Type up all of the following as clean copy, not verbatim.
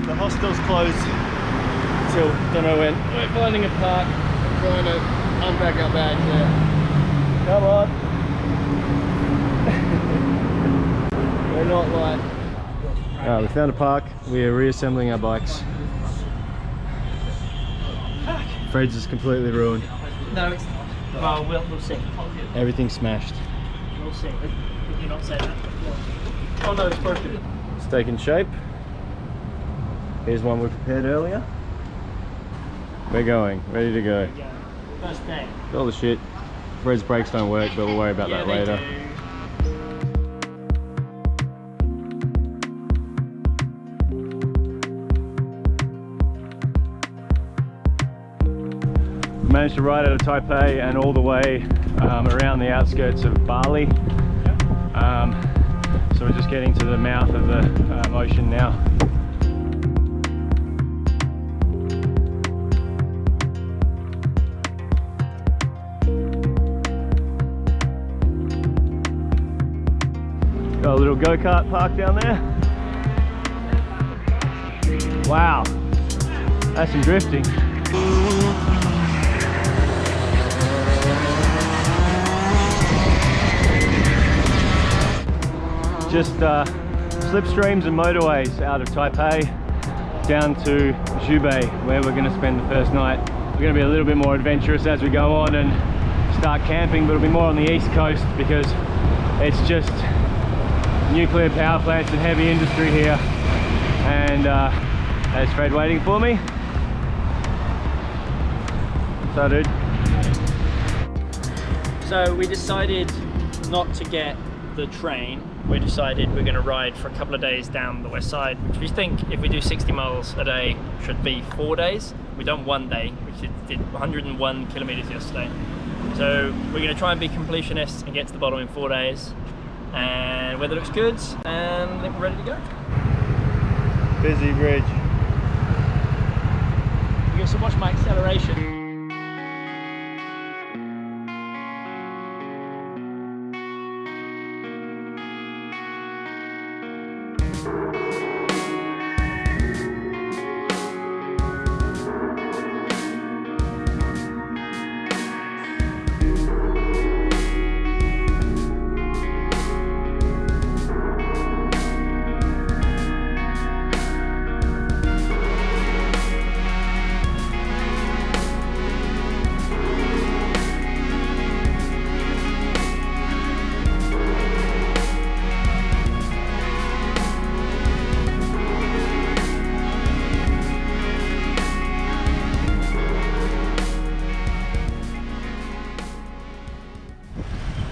The hostel's closed till don't know when. We're finding a park. I'm trying to unpack our bags there. Come on. We're not light. Alright, we found a park. We are reassembling our bikes. Fred's is completely ruined. No, it's not. Well, we'll see. Everything's smashed. We'll see. Did you not say that before? Oh no, it's broken. It's taking shape. Here's one we prepared earlier. We're going, ready to go. First day. All the shit. Fred's brakes don't work, but we'll worry about that later. Managed to ride out of Taipei and all the way around the outskirts of Bali. So we're just getting to the mouth of the ocean now. Got a little go-kart park down there. Wow, that's some drifting. Just slipstreams and motorways out of Taipei down to Zhubei, where we're going to spend the first night. We're going to be a little bit more adventurous as we go on and start camping, but it'll be more on the east coast because it's just nuclear power plants and heavy industry here. And there's Fred waiting for me. So dude. So we decided not to get the train. We decided we're going to ride for a couple of days down the west side, which we think if we do 60 miles a day should be 4 days. We done 1 day, which did 101 kilometers yesterday. So we're going to try and be completionists and get to the bottom in 4 days. And weather looks good, and I think we're ready to go. Busy bridge. You guys should watch my acceleration.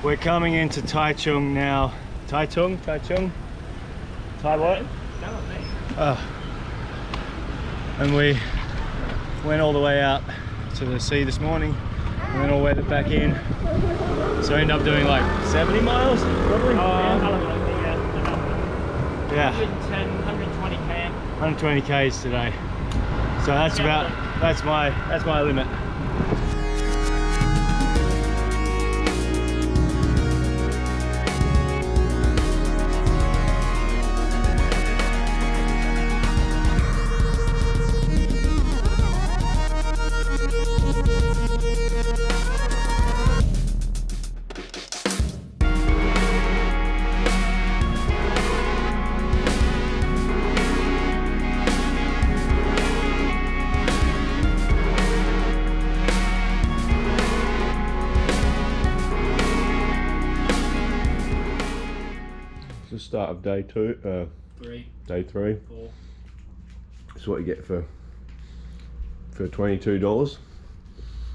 We're coming into Taichung now. Taichung? Tai what? And we went all the way out to the sea this morning and then all went back in. So I ended up doing like 70 miles probably. Yeah. 110, 120 km. 120 k's today. So that's my limit. Start of day two, day three. 4. That's what you get for $22.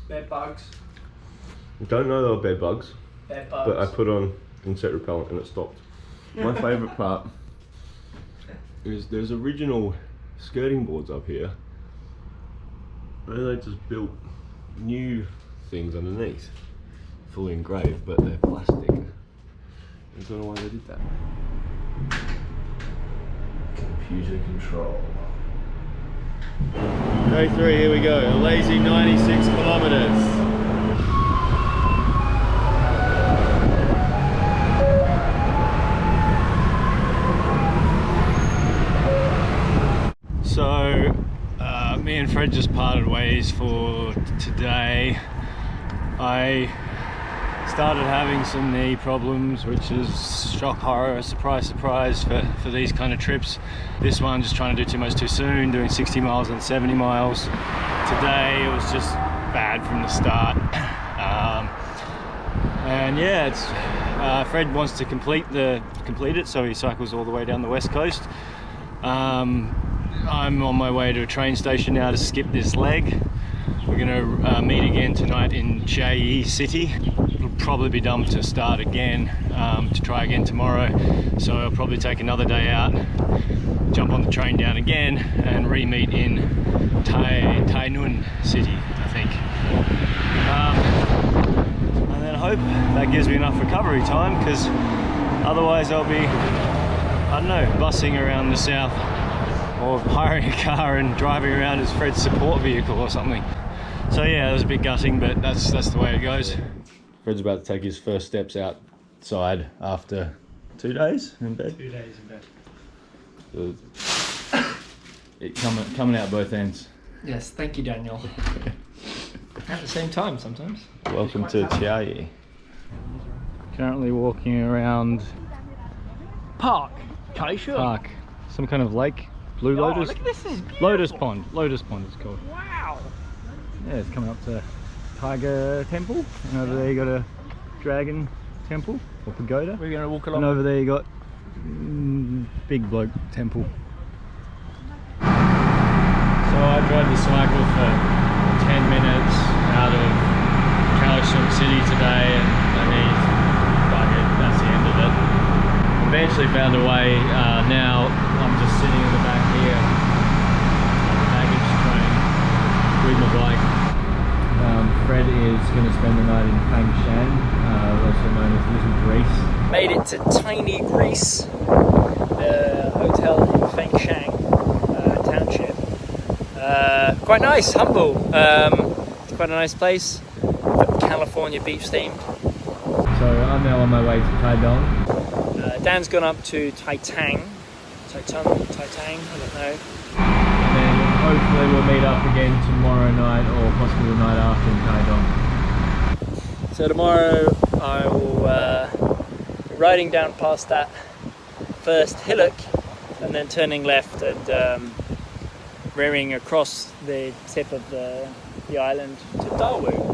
Bed bugs. I don't know they were bed bugs, Bed bugs. but I put on insect repellent and it stopped. My favourite part is there's original skirting boards up here, and they just built new things underneath, fully engraved, but they're plastic. I don't know why they did that. Computer control. Day 3, here we go. A lazy 96 kilometers. and Fred just parted ways for today. I started having some knee problems, which is shock horror, surprise surprise for these kind of trips. This one, just trying to do too much too soon, doing 60 miles and 70 miles. Today it was just bad from the start. And yeah, it's Fred wants to complete it, so he cycles all the way down the west coast. I'm on my way to a train station now to skip this leg. We're gonna meet again tonight in Chiayi City. It'll probably be done to start again, to try again tomorrow. So I'll probably take another day out, jump on the train down again, and re-meet in Taiwan City, I think. And then I hope that gives me enough recovery time, because otherwise I'll be, I don't know, bussing around the south or hiring a car and driving around as Fred's support vehicle or something. So yeah, it was a bit gutting, but that's the way it goes. Fred's about to take his first steps outside after 2 days in bed. 2 days in bed. It coming out both ends. Yes, thank you, Daniel. At the same time sometimes. Welcome to Chiayi. Currently walking around Park. some kind of lake. Blue Oh, Lotus. look at this, this is Lotus beautiful. Pond. Lotus Pond it's called. Wow. Yeah, it's coming up to Tiger Temple, and over there you got a Dragon Temple or Pagoda. We're gonna walk along. And over there you got Big Bloke Temple. So I tried to cycle for 10 minutes out of Kaohsiung City today, and my knees buggered. That's the end of it. Eventually found a way. Now I'm just sitting in the back here on the baggage train with my bike. Fred is going to spend the night in Fangshan, also known as Little Greece. Made it to Tiny Greece, the hotel in Fangshan township. Quite nice, humble. It's quite a nice place. California beach themed. So I'm now on my way to Taidong. Dan's gone up to Taitang, I don't know. And then hopefully we'll meet up again tomorrow night or possibly the night after in Taidong. So tomorrow I will be riding down past that first hillock and then turning left and rearing across the tip of the island to Dawu.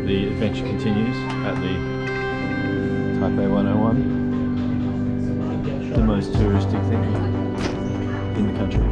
The adventure continues at the Taipei 101, the most touristic thing in the country.